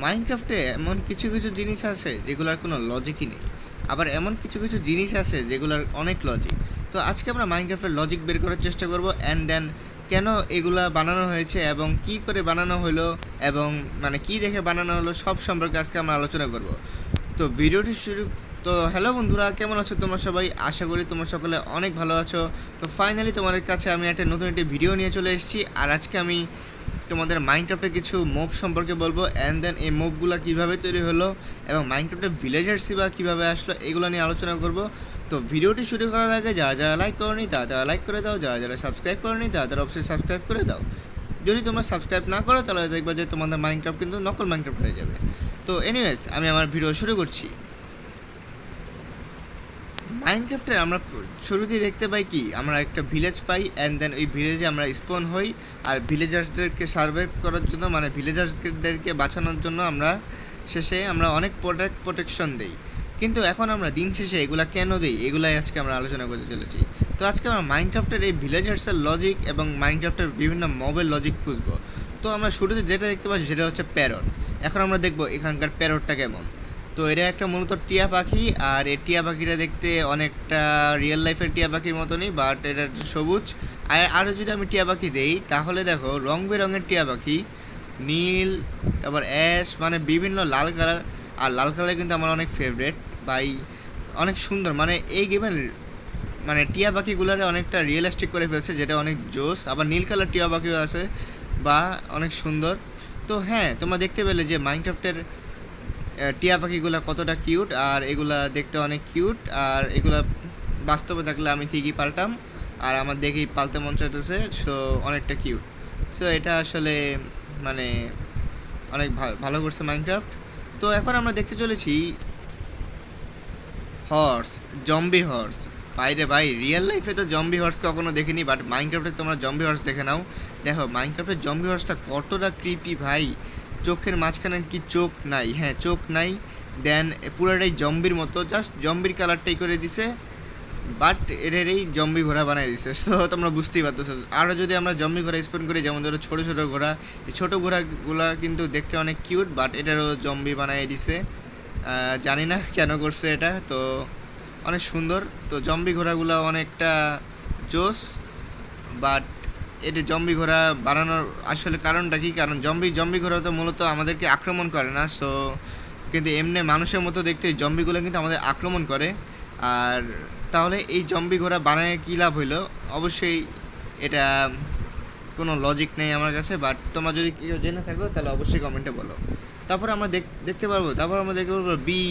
মাইনক্রাফটে এমন কিছু কিছু জিনিস আছে যেগুলোর কোনো লজিকই নেই, আবার এমন কিছু কিছু জিনিস আছে যেগুলোর অনেক লজিক। তো আজকে আমরা মাইনক্রাফটের লজিক বের করার চেষ্টা করব, অ্যান্ড দেন কেন এগুলা বানানো হয়েছে এবং কি করে বানানো হলো এবং মানে কি দেখে বানানো হলো সব সম্পর্কে আজকে আমরা আলোচনা করব। তো ভিডিওটি শুরু। তো হ্যালো বন্ধুরা, কেমন আছো তোমরা সবাই? আশা করি তোমরা সকলে অনেক ভালো আছো। তো ফাইনালি তোমাদের কাছে আমি একটা নতুন একটি ভিডিও নিয়ে চলে এসেছি, আর আজকে আমি তোমাদের মাইনক্রাফটের কিছু মুভ সম্পর্কে বলবো, অ্যান্ড দেন এই মুভগুলো কীভাবে তৈরি হলো এবং মাইনক্রাফটের ভিলেজার্সই বা কীভাবে আসলো এগুলো নিয়ে আলোচনা করব। তো ভিডিওটি শুরু করার আগে যারা যারা লাইক করনি তারা তারা লাইক করে দাও, যারা যারা সাবস্ক্রাইব করনি তারা তারা অবশ্যই সাবস্ক্রাইব করে দাও। যদি তোমরা সাবস্ক্রাইব না করো তাহলে দেখবে যে তোমাদের মাইনক্রাফট কিন্তু নকল মাইনক্রাফট হয়ে যাবে। তো এনিওয়েজ আমি আমার ভিডিও শুরু করছি। মাইনক্রাফটে আমরা শুরুতেই দেখতে পাই কি, আমরা একটা ভিলেজ পাই, অ্যান্ড দেন ওই ভিলেজে আমরা স্পন হই। আর ভিলেজার্সদেরকে সার্ভাইভ করার জন্য, মানে ভিলেজার্সদেরকে বাঁচানোর জন্য আমরা শেষে আমরা অনেক প্রোটেকশন দিই। কিন্তু এখন আমরা দিন শেষে এগুলা কেন দিই, এগুলাই আজকে আমরা আলোচনা করতে চলেছি। তো আজকে আমরা মাইনক্রাফটের এই ভিলেজার্সের লজিক এবং মাইনক্রাফটের বিভিন্ন মবের লজিক খুঁজবো। তো আমরা শুরুতে যেটা দেখতে পাচ্ছি সেটা হচ্ছে প্যারট। এখন আমরা দেখবো এখানকার প্যারটটা কেমন। তো এটা একটা মূলত টিয়া পাখি, আর এই টিয়া পাখিটা দেখতে অনেকটা রিয়েল লাইফের টিয়া পাখির মতনই, বাট এটা একটু সবুজ। আর আরও যদি আমি টিয়া পাখি দেই তাহলে দেখো রং বেরঙের টিয়া পাখি, নীল, তারপর অ্যাশ, মানে বিভিন্ন লাল কালার। আর লাল কালার কিন্তু আমার অনেক ফেভারেট বাই, অনেক সুন্দর। মানে এই গেমের মানে টিয়া পাখিগুলোরে অনেকটা রিয়েলিস্টিক করে ফেলছে, যেটা অনেক জোস। আবার নীল কালার টিয়া পাখিও আছে বা অনেক সুন্দর। তো হ্যাঁ, তোমরা দেখতে পেলে যে মাইনক্রাফটের টিয়া পাখিগুলো কতটা কিউট, আর এগুলা দেখতে অনেক কিউট। আর এগুলা বাস্তবে থাকলে আমি ঠিকই পাল্টাম, আর আমার দেখেই পালতে মন চাইতেছে। সো অনেকটা কিউট। সো এটা আসলে মানে অনেক ভালো করছে মাইনক্রাফট। তো এখন আমরা দেখতে চলেছি হর্স, জম্বি হর্স। বাইরে ভাই, রিয়েল লাইফে তো জম্বি হর্স কখনো দেখিনি, বাট মাইনক্রাফটে তোমরা জম্বি হর্স দেখে নাও। দেখো মাইনক্রাফটের জম্বি হর্সটা কতটা ক্রিপি ভাই। চোখের মাঝখানে কি চোখ নাই? হ্যাঁ, চোখ নাই। দেন পুরোটাই জম্বির মতো, জাস্ট জম্বির কালারটাই করে দিছে, বাট এটারই জম্বি ঘোড়া বানাই দিছে। সো তোমরা বুঝতেই পারতেছো। আরও যদি আমরা জম্বি ঘোড়া স্পন করি, যেমন ধরো ছোটো ছোটো ঘোড়া, এই ছোটো ঘোড়াগুলা কিন্তু দেখতে অনেক কিউট, বাট এটারও জম্বি বানাই দিছে। জানি না কেন করছে এটা, তো অনেক সুন্দর। তো জম্বি ঘোড়াগুলো অনেকটা জোস, বাট এটা জম্বি ঘোড়া বানানোর আসলে কারণটা কী? কারণ জম্বি ঘোড়া তো মূলত আমাদেরকে আক্রমণ করে না। সো কিন্তু এমনি মানুষের মতো দেখতে জম্বিগুলো কিন্তু আমাদের আক্রমণ করে। আর তাহলে এই জম্বি ঘোড়া বানায় কী লাভ হইলো? অবশ্যই এটা কোনো লজিক নেই আমার কাছে, বাট তোমরা যদি কেউ জেনে থাকো তাহলে অবশ্যই কমেন্টে বলো। তারপর আমরা দেখতে পারবো বি।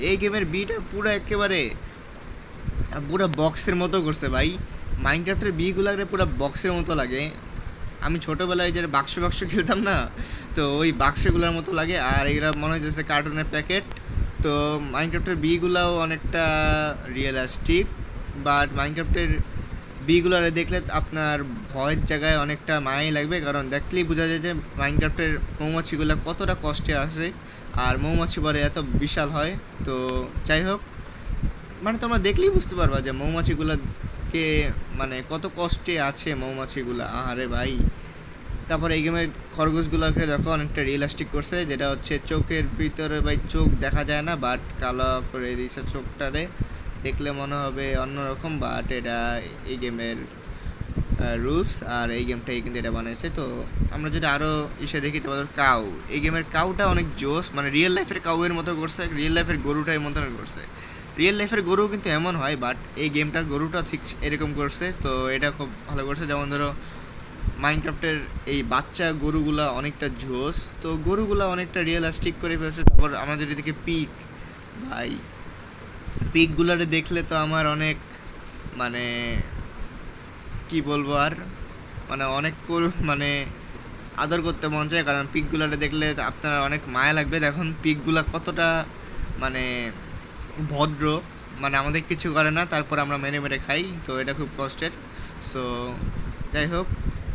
এই গেমের বিটা পুরো একেবারে পুরো বক্সের মতো করছে ভাই। মাইনক্রাফটের বিগুলারে পুরো বক্সের মতো লাগে। আমি ছোটোবেলায় যে বাক্স খেলতাম না, তো ওই বাক্সগুলোর মতো লাগে। আর এগুলো মনে হচ্ছে কার্টুনের প্যাকেট। তো মাইনক্রাফটের বিগুলাও অনেকটা রিয়েলিস্টিক, বাট মাইনক্রাফটের বিগুলারে দেখলে আপনার ভয়ের জায়গায় অনেকটা মায়াই লাগবে, কারণ দেখলেই বোঝা যায় যে মাইনক্রাফটের মৌমাছিগুলো কতটা কষ্টে আসে, আর মৌমাছি পরে এত বিশাল হয়। তো যাই হোক, মানে তোমরা দেখলেই বুঝতে পারবা যে মৌমাছিগুলোকে মানে কত কষ্টে আছে মৌমাছিগুলো। আরে ভাই, তারপর এই গেমের খরগোশগুলোকে দেখো অনেকটা রিয়েলিস্টিক করছে, যেটা হচ্ছে চোখের ভিতরে ভাই চোখ দেখা যায় না, বাট কালো করে দিয়েছে চোখটারে, দেখলে মনে হবে অন্যরকম। বাট এটা এই গেমের রুলস, আর এই গেমটাই কিন্তু এটা বানাইছে। তো আমরা যদি আরও দেখি, তোমাদের কাউ, এই গেমের কাউটা অনেক জোস, মানে রিয়েল লাইফের কাউয়ের মতো করছে, রিয়েল লাইফের গরুটাই মতন করছে। রিয়েল লাইফের গরু কিন্তু এমন হয়, বাট এই গেমটার গরুটা ঠিক এরকম করছে। তো এটা খুব ভালো করছে। যেমন ধরো মাইনক্রাফটের এই বাচ্চা গরুগুলা অনেকটা জোস, তো গরুগুলা অনেকটা রিয়েলিস্টিক করে ফেলছে। তারপর আমাদের এদিকে পিক, ভাই পিকগুলারে দেখলে তো আমার অনেক মানে কি বলবো আর, মানে অনেক মানে আদর করতে মন চায়, কারণ পিকগুলারে দেখলে আপনার অনেক মায়া লাগবে। দেখুন পিকগুলা কতটা মানে ভদ্র, মানে আমাদের কিছু করে না, তারপর আমরা মেরে মেরে খাই। তো এটা খুব কষ্টের। সো যাই হোক,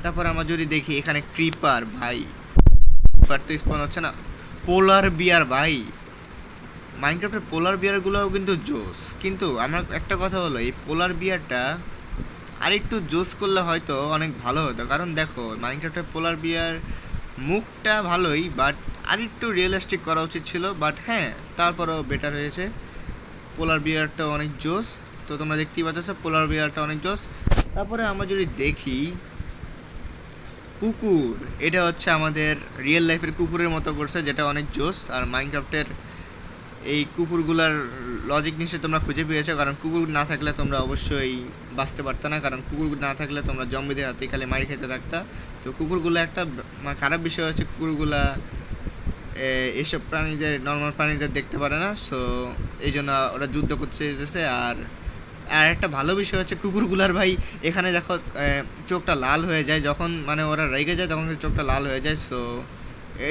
তারপর আমরা যদি দেখি এখানে ক্রিপার, ভাই ক্রিপার তো স্পন হচ্ছে না। পোলার বিয়ার, ভাই মাইনক্রাফটের পোলার বিয়ারগুলোও কিন্তু জোস। কিন্তু আমার একটা কথা হলো, এই পোলার বিয়ারটা আর একটু জোস করলে হয়তো অনেক ভালো হতো। কারণ দেখো মাইনক্রাফটের পোলার বিয়ার মুখটা ভালোই, বাট আর একটু রিয়েলিস্টিক করা উচিত ছিল, বাট হ্যাঁ তারপরেও বেটার হয়েছে। পোলার বিয়ারটা অনেক জোস, তো তোমরা দেখতেই পাচ্ছ পোলার বিয়ারটা অনেক জোস। তারপরে আমরা যদি দেখি কুকুর, এটা হচ্ছে আমাদের রিয়েল লাইফের কুকুরের মতো করছে, যেটা অনেক জোস। আর মাইনক্রাফটের এই কুকুরগুলার লজিক নিশ্চয়ই তোমরা খুঁজে পেয়েছো, কারণ কুকুর না থাকলে তোমরা অবশ্যই বাঁচতে পারতা না, কারণ কুকুর না থাকলে তোমরা জম্বিদের হাতে খালি মারি খেতে থাকতা। তো কুকুরগুলো একটা খারাপ বিষয় হচ্ছে কুকুরগুলা এইসব প্রাণীদের, নর্মাল প্রাণীদের দেখতে পারে না, সো এই জন্য ওরা যুদ্ধ করতে যেতেছে। আর আর একটা ভালো বিষয় হচ্ছে কুকুরগুলার ভাই এখানে দেখো চোখটা লাল হয়ে যায় যখন মানে ওরা রেগে যায়, তখন চোখটা লাল হয়ে যায়। সো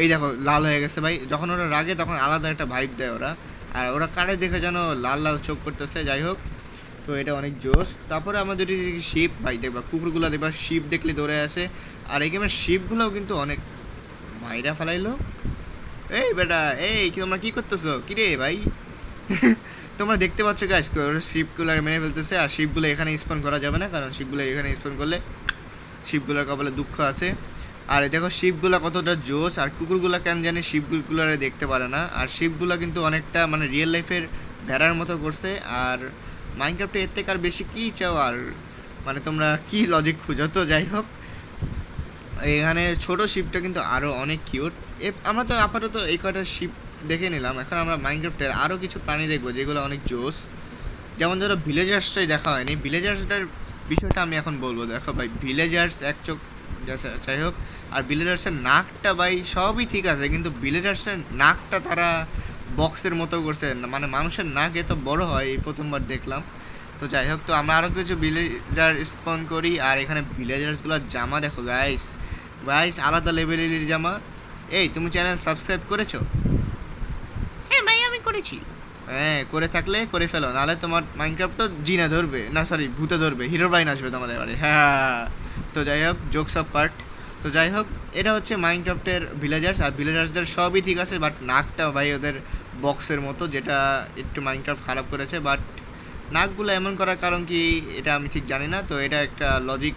এই দেখো লাল হয়ে গেছে ভাই, যখন ওরা রাগে তখন আলাদা একটা ভাইব দেয় ওরা, আর ওরা কারে দেখে যেন লাল লাল চোখ করতেছে। যাই হোক, তো এটা অনেক জোস। তারপরে আমাদের শিপ ভাই দেখবা, কুকুরগুলো দেখবা শিপ দেখলে দৌড়ে আসে। আর এই গেমের শিপগুলোও কিন্তু অনেক মাইরা ফেলাইলো। এই বেটা, এই কি তোমরা কী করতেছো কিরে ভাই? তোমরা দেখতে পাচ্ছ গাইস, শিপগুলো মেরে ফেলতেছে। আর শিপগুলো এখানে স্পন করা যাবে না, কারণ শিপগুলো এখানে স্পন করলে শিপগুলোর কপালে দুঃখ আছে। আর দেখো শিপগুলো কতটা জোস, আর কুকুরগুলো কেন জানি শিপগুলো দেখতে পারে না। আর শিপগুলো কিন্তু অনেকটা মানে রিয়েল লাইফের ভেড়ার মতো করছে। আর মাইনক্রাফটে এর থেকে আর বেশি কী চাও, আর মানে তোমরা কি লজিক খুঁজো। তো যাই হোক, এখানে ছোট শিপটা কিন্তু আরও অনেক কিউট। আমরা তো আপাতত এই কয়টা শিপ দেখে নিলাম, এখন আমরা মাইনক্রাফটের আরও কিছু প্রাণী দেখবো যেগুলো অনেক জোস। যেমন ধরো ভিলেজার্সটাই দেখা হয়নি, ভিলেজার্সটার বিষয়টা আমি এখন বলবো। দেখো ভাই, ভিলেজার্স এক চোখ, যাই হোক। আর ভিলেজার্সের নাকটা ভাই সবই ঠিক আছে, কিন্তু ভিলেজার্সের নাকটা তারা বক্সের মতো করছে, মানে মানুষের নাক এত বড় হয় এই প্রথমবার দেখলাম। তো যাই হোক, তো আমরা আরও কিছু ভিলেজার স্পন করি। আর এখানে ভিলেজার্সগুলোর জামা দেখো গাইস, গাইস আলাদা লেভেলের জামা। এই তুমি চ্যানেল সাবস্ক্রাইব করেছো? হ্যাঁ ভাই আমি করেছি। হ্যাঁ, করে থাকলে করে ফেলো, নাহলে তোমার মাইনক্রাফট তো জিনা ধরবে না, সরি ভূতে ধরবে, হিরো বাইন আসবে তোমাদের বাড়ি। হ্যাঁ, তো যাই হোক, জোকস অফ পার্ট। তো যাই হোক, এটা হচ্ছে মাইনক্রাফটের ভিলেজার্স। আর ভিলেজার্সদের সবই ঠিক আছে, বাট নাকটা ভাই ওদের বক্সের মতো, যেটা একটু মাইনক্রাফট খারাপ করেছে। বাট নাকগুলো এমন করার কারণ কি এটা আমি ঠিক জানি না, তো এটা একটা লজিক,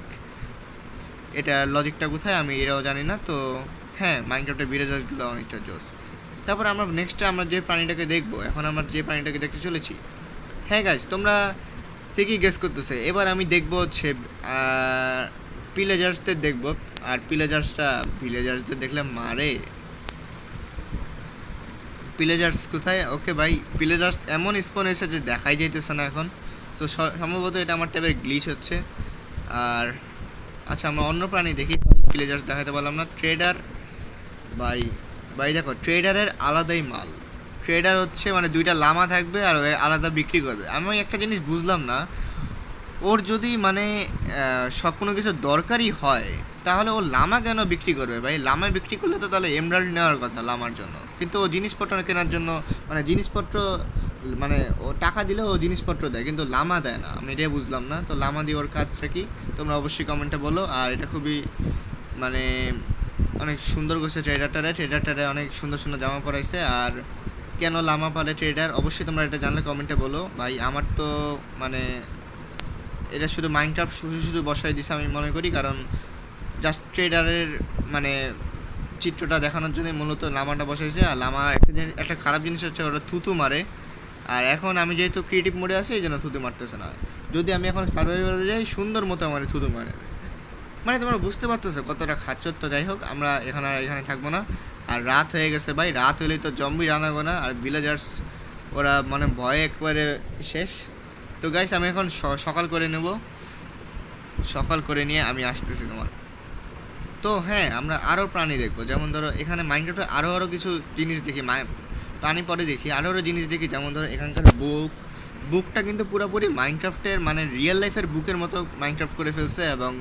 এটা লজিকটা কোথায় আমি এটাও জানি না। তো হ্যাঁ, মাইনক্রাফটের ভিলেজার্সগুলো অনেকটা জোস। তারপর আমরা নেক্সটে আমরা যে প্রাণীটাকে দেখবো, এখন আমরা যে প্রাণীটাকে দেখতে চলেছি, হ্যাঁ গাইজ তোমরা ঠিকই গেস করতেছে, এবার আমি দেখবো হচ্ছে পিলেজার্সদের দেখবো। আর পিলেজার্সটা ভিলেজার্সদের দেখলে মারে। পিলেজার্স কোথায়? ওকে ভাই, পিলেজার্স এমন স্পন এসে যে দেখাই যাইতেছে না এখন। তো সম্ভবত এটা আমার ট্যাবের গ্লিচ হচ্ছে। আর আচ্ছা, আমরা অন্য প্রাণী দেখি, পিলেজার্স দেখাতে পারলাম না। ট্রেডার ভাই, ভাই দেখো ট্রেডারের আলাদাই মাল। ট্রেডার হচ্ছে মানে দুইটা লামা থাকবে আর আলাদা বিক্রি করবে। আমি একটা জিনিস বুঝলাম না, ওর যদি মানে সব কোনো কিছু দরকারই হয় তাহলে ও লামা কেন বিক্রি করবে ভাই? লামা বিক্রি করলে তো তাহলে এমরাল্ড নেওয়ার কথা লামার জন্য, কিন্তু ও জিনিসপত্র কেনার জন্য, মানে জিনিসপত্র মানে ও টাকা দিলে ও জিনিসপত্র দেয়, কিন্তু লামা দেয় না। আমি এটাই বুঝলাম না। তো লামা দিয়ে ওর কাজটা কি তোমরা অবশ্যই কমেন্টে বলো। আর এটা খুবই মানে অনেক সুন্দর করছে ট্রেডারটারে অনেক সুন্দর সুন্দর জামা পরাইছে। আর কেন লামা পালে ট্রেডার, অবশ্যই তোমরা এটা জানলে কমেন্টে বলো ভাই। আমার তো মানে এটা শুধু মাইনক্রাফট শুধু শুধু বসাই দিছে আমি মনে করি, কারণ জাস্ট ট্রেডারের মানে চিত্রটা দেখানোর জন্য মূলত লামাটা বসাইছে। আর লামা একটা খারাপ জিনিস হচ্ছে ওরা থুতু মারে। আর এখন আমি যেহেতু ক্রিয়েটিভ মোডে আছি এই জন্য থুতু মারতেছে না। যদি আমি এখন সার্ভাইভালে যাই সুন্দর মতো আমার থুতু মারে, মানে তোমরা বুঝতে পারতেছো কতটা খাচ্চর। তো যাই হোক, আমরা এখানে থাকবো না। আর রাত হয়ে গেছে ভাই, রাত হলেই তো জম্বি রান্না গোনা। আর ভিলেজার্স ওরা মানে ভয়ে একবারে শেষ। তো গাইস আমি এখন সকাল করে নেব, সকাল করে নিয়ে আমি আসতেছি তোমার। তো হ্যাঁ, আমরা আরও প্রাণী দেখবো। যেমন ধরো এখানে মাইনক্রাফটে আরও কিছু জিনিস দেখি, প্রাণী পরে দেখি, আরও জিনিস দেখি। যেমন ধরো এখানকার বুকটা কিন্তু পুরোপুরি মাইনক্রাফটের মানে রিয়েল লাইফের বুকের মতো মাইনক্রাফট করে ফেলছে, এবং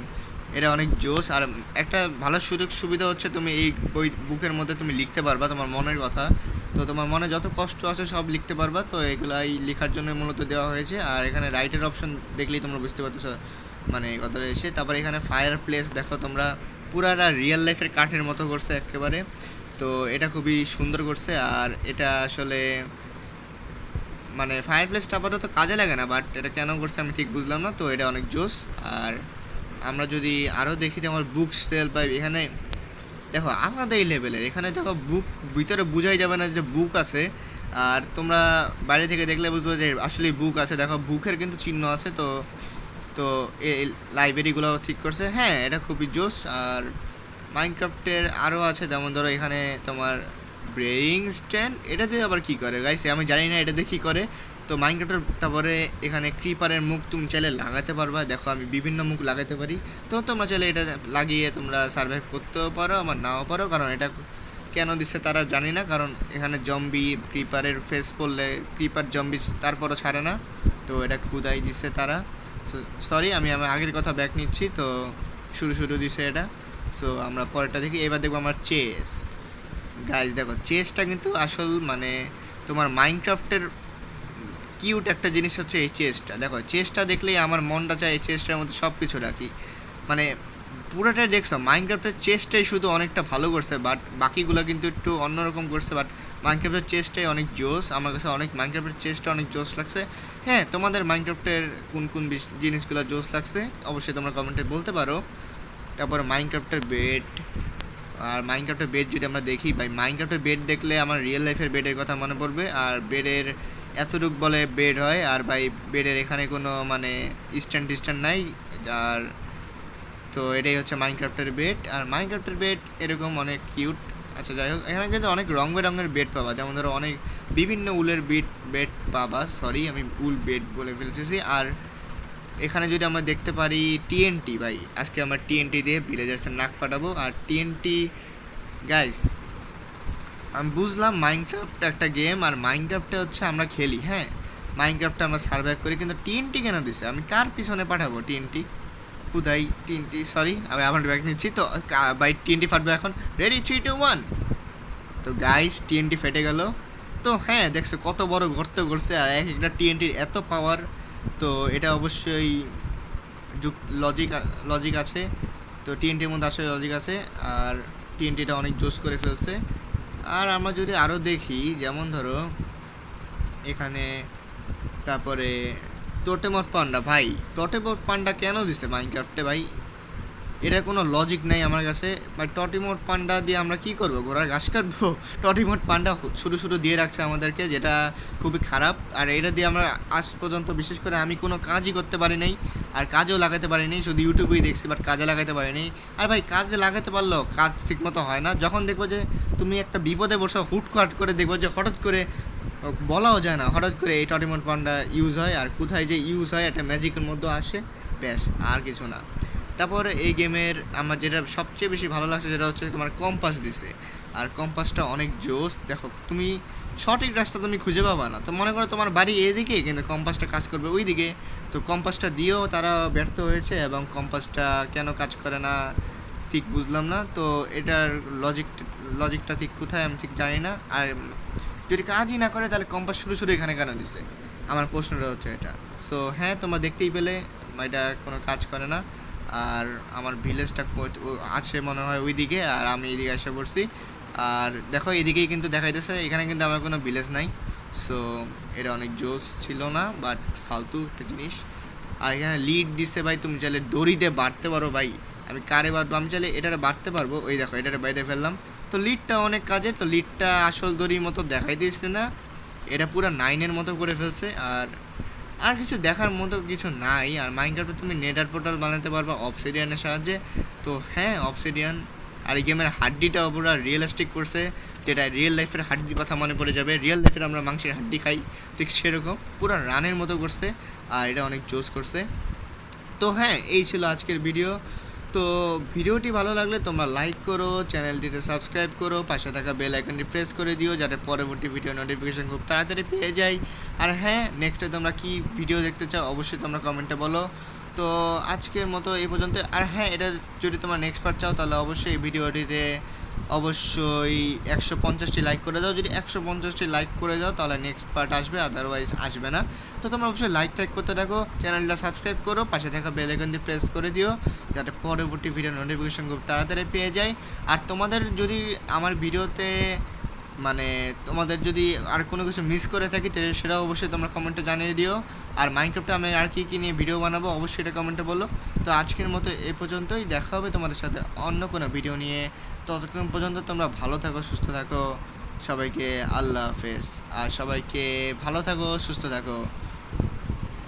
এটা অনেক জোস। আর একটা ভালো সুযোগ সুবিধা হচ্ছে তুমি এই বুকের মধ্যে তুমি লিখতে পারবা তোমার মনের কথা। তো তোমার মনে যত কষ্ট আছে সব লিখতে পারবা। তো এগুলাই লেখার জন্য মূলত দেওয়া হয়েছে। আর এখানে রাইটের অপশন দেখলেই তোমরা বুঝতে পারতেছো মানে কথাটা এসে। তারপর এখানে ফায়ার প্লেস দেখো তোমরা, পুরাটা রিয়েল লাইফের কাঠের মতো করছে একেবারে। তো এটা খুবই সুন্দর করছে। আর এটা আসলে মানে ফায়ার প্লেসটা আপাতত কাজে লাগে না, বাট এটা কেন করছে আমি ঠিক বুঝলাম না। তো এটা অনেক জোস। আর আমরা যদি আরও দেখি যে আমার বুক সেল পাই, এখানে দেখো আলাদাই লেভেলের। এখানে দেখো বুক ভিতরে বোঝাই যাবে না যে বুক আছে, আর তোমরা বাইরে থেকে দেখলে বুঝবে যে আসলে বুক আছে। দেখো বুকের কিন্তু চিহ্ন আছে। তো তো এই লাইব্রেরিগুলো ঠিক করছে, হ্যাঁ এটা খুবই জোস। আর মাইনক্রাফটের আরও আছে, যেমন ধরো এখানে তোমার ব্রেইং স্ট্যান্ড, এটা দিয়ে আবার কী করে গাইস আমি জানি না এটা দিয়ে কী করে। তো মাইনক্রাফটের তারপরে এখানে ক্রিপারের মুখ তুমি চাইলে লাগাতে পারবা। দেখো আমি বিভিন্ন মুখ লাগাতে পারি, তো তোমরা চাইলে এটা লাগিয়ে তোমরা সার্ভাইভ করতেও পারো, আবার নাও পারো। কারণ এটা কেন দিচ্ছে তারা জানি না, কারণ এখানে জম্বি ক্রিপারের ফেস পড়লে ক্রিপার জম্বি তারপরও ছাড়ে না, তো এটা খুদাই দিচ্ছে তারা। সরি আমি আমার আগের কথা ব্যাক নিচ্ছি। তো শুরু দিছে এটা। সো আমরা পরেরটা দেখি, এবার দেখবো আমার চেস। গাইজ দেখো চেসটা কিন্তু আসল মানে তোমার মাইনক্রাফটের কিউট একটা জিনিস হচ্ছে এই চেসটা। দেখো চেসটা দেখলেই আমার মনটা চায় এই চেসটার মধ্যে সব কিছু রাখি। মানে পুরোটাই দেখছো মাইনক্রাফটের চেসটাই শুধু অনেকটা ভালো করছে, বাট বাকিগুলো কিন্তু একটু অন্যরকম করছে। বাট মাইনক্রাফটের চেসটাই অনেক জোস, আমার কাছে অনেক মাইনক্রাফটের চেসটা অনেক জোস লাগছে। হ্যাঁ তোমাদের মাইনক্রাফটের কোন জিনিসগুলো জোস লাগছে অবশ্যই তোমরা কমেন্টে বলতে পারো। তারপর মাইনক্রাফটের বেড, আর মাইনক্রাফটের বেড যদি আমরা দেখি ভাই, মাইনক্রাফটের বেড দেখলে আমার রিয়েল লাইফের বেডের কথা মনে পড়বে। আর বেডের এতটুক বলে বেড হয়, আর ভাই বেডের এখানে কোনো মানে স্ট্যান্ড নাই। আর তো এটাই হচ্ছে মাইনক্রাফটের বেড। আর মাইনক্রাফটের বেড এরকম অনেক কিউট। আচ্ছা যাই হোক, এখানে কিন্তু অনেক রং বেরঙের বেড পাবা, যেমন ধরো অনেক বিভিন্ন উলের বেড পাবা। সরি আমি উল বেড বলে ফেলতেছি। আর এখানে যদি আমরা দেখতে পারি টিএনটি, ভাই আজকে আমরা টিএনটি দিয়ে ভিলেজার্সের নাক ফাটাবো। আর টিএনটি গাইস আমি বুঝলাম মাইনক্রাফট একটা গেম, আর মাইনক্রাফটে হচ্ছে আমরা খেলি, হ্যাঁ মাইনক্রাফটে আমরা সার্ভাইভ করি, কিন্তু টিএনটি কেন দিছে? আমি কার পিছনে পাঠাবো টিএনটি? খুদাই টিএনটি, সরি আমি আবার ব্যাক নিচ্ছি। তো বাই টিএনটি ফাটবে এখন, রেডি 3 2 1। তো গাইস টিএনটি ফেটে গেল। তো হ্যাঁ দেখছো কত বড় গর্ত করছে, আর এক একটা টিএনটির এত পাওয়ার। তো এটা অবশ্যই লজিক আছে। তো টিএনটির মধ্যে আসলে লজিক আছে, আর টিএনটিটা অনেক জোস করে ফেলছে। আর আমরা যদি আরও দেখি, যেমন ধরো এখানে তারপরে টোটেমট পান্ডা, ভাই টোটেমট পান্ডা কেন দিছে মাইনক্রাফটে ভাই? এটার কোনো লজিক নেই আমার কাছে ভাই। টটিমোট পান্ডা দিয়ে আমরা কি করব? ঘোড়ার ঘাস কাটবো? টটিমোট পান্ডা শুরু দিয়ে রাখছে আমাদেরকে, যেটা খুবই খারাপ। আর এটা দিয়ে আমরা আজ পর্যন্ত বিশেষ করে আমি কোনো কাজই করতে পারি নাই, আর কাজেও লাগাতে পারি নাই, শুধু ইউটিউবেই দেখছি, বাট কাজে লাগাতে পারি নাই। আর ভাই কাজে লাগাতে পারলেও কাজ ঠিকমতো হয় না। যখন দেখবো যে তুমি একটা বিপদে বসে হুটখাট করে দেখবো যে হঠাৎ করে বলাও যায় না, হঠাৎ করে এই টটিমোট পান্ডা ইউজ হয়, আর কোথায় যে ইউজ হয় একটা ম্যাজিকের মধ্যে আসে, ব্যাস আর কিছু না। তারপর এই গেমের আমার যেটা সবচেয়ে বেশি ভালো লাগছে যেটা হচ্ছে তোমার কম্পাস দিছে, আর কম্পাসটা অনেক জোস। দেখো তুমি সঠিক রাস্তা তুমি খুঁজে পাবা না, তো মনে করো তোমার বাড়ি এইদিকে কিন্তু কম্পাসটা কাজ করবে ওই দিকে। তো কম্পাসটা দিয়েও তারা ব্যর্থ হয়েছে, এবং কম্পাসটা কেন কাজ করে না ঠিক বুঝলাম না। তো এটার লজিকটা ঠিক কোথায় আমি ঠিক জানি না। আর যদি কাজই না করে তাহলে কম্পাস শুরু এখানে কেন দিছে, আমার প্রশ্নটা হচ্ছে এটা। সো হ্যাঁ তোমরা দেখতেই পেলে এটা কোনো কাজ করে না। আর আমার ভিলেজটা আছে মনে হয় ওই দিকে, আর আমি এইদিকে এসে পড়ছি। আর দেখো এদিকেই কিন্তু দেখাইতেছে, এখানে কিন্তু আমার কোনো ভিলেজ নাই। সো এটা অনেক জোস ছিল না, বাট ফালতু একটা জিনিস। আর এখানে লিড দিচ্ছে ভাই, তুমি চাইলে দড়িতে বাড়তে পারো ভাই। আমি কারে বাড়বো? আমি চাইলে এটারে বাড়তে পারবো, ওই দেখো এটারে বাইরে ফেললাম। তো লিডটা অনেক কাজে, তো লিডটা আসল দড়ির মতো দেখাই দিচ্ছে না, এটা পুরো 9-এর মতো করে ফেলছে। আর কিছু দেখার মতো কিছু নাই। আর মাইনক্রাফটে তুমি নেডার পোর্টাল বানাতে পারবা অবসিডিয়ানের সাহায্যে। তো হ্যাঁ অবসিডিয়ান। আর এই গেমের হাড্ডিটাও পুরো রিয়েলিস্টিক করছে, যেটা রিয়েল লাইফের হাড্ডির কথা মনে পড়ে যাবে। রিয়েল লাইফের আমরা মাংসের হাড্ডি খাই, ঠিক সেরকম পুরো রানের মতো করছে, আর এটা অনেক জোস করছে। তো হ্যাঁ এই ছিল আজকের ভিডিও। তো ভিডিওটি ভালো লাগলে তোমরা লাইক করো, চ্যানেলটিতে সাবস্ক্রাইব করো, পাশে থাকা বেল আইকনটি প্রেস করে দিও, যাতে পরবর্তী ভিডিও নোটিফিকেশন খুব তাড়াতাড়ি পেয়ে যাই। আর হ্যাঁ নেক্সটে তোমরা কি ভিডিও দেখতে চাও অবশ্যই তোমরা কমেন্টে বলো। তো আজকের মতো এই পর্যন্ত। আর হ্যাঁ এটা যদি তোমরা নেক্সট পার্ট চাও তাহলে অবশ্যই এই ভিডিওটিতে অবশ্যই 150টি লাইক করে দাও। যদি 150টি লাইক করে দাও তাহলে নেক্সট পার্ট আসবে, আদারওয়াইজ আসবে না। তো তোমরা অবশ্যই লাইক করতে থাকো, চ্যানেলটা সাবস্ক্রাইব করো, পাশে থাকা বেল আইকনটি প্রেস করে দিও, যাতে পরবর্তী ভিডিও নোটিফিকেশন খুব তাড়াতাড়ি পেয়ে যায়। আর তোমাদের যদি আমার ভিডিওতে মানে তোমাদের যদি আর কোনো কিছু মিস করে থাকি সেটাও অবশ্যই তোমরা কমেন্টে জানিয়ে দিও। আর মাইনক্রাফটে আমি আর কী নিয়ে ভিডিও বানাবো অবশ্যই এটা কমেন্টে বলো। তো আজকের মতো এ পর্যন্তই, দেখা হবে তোমাদের সাথে অন্য কোনো ভিডিও নিয়ে। ততক্ষণ পর্যন্ত তোমরা ভালো থাকো, সুস্থ থাকো। সবাইকে আল্লাহ হাফেজ। আর সবাইকে ভালো থাকো, সুস্থ থাকো।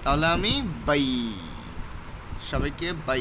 তাহলে আমি বাই, সবাইকে বাই।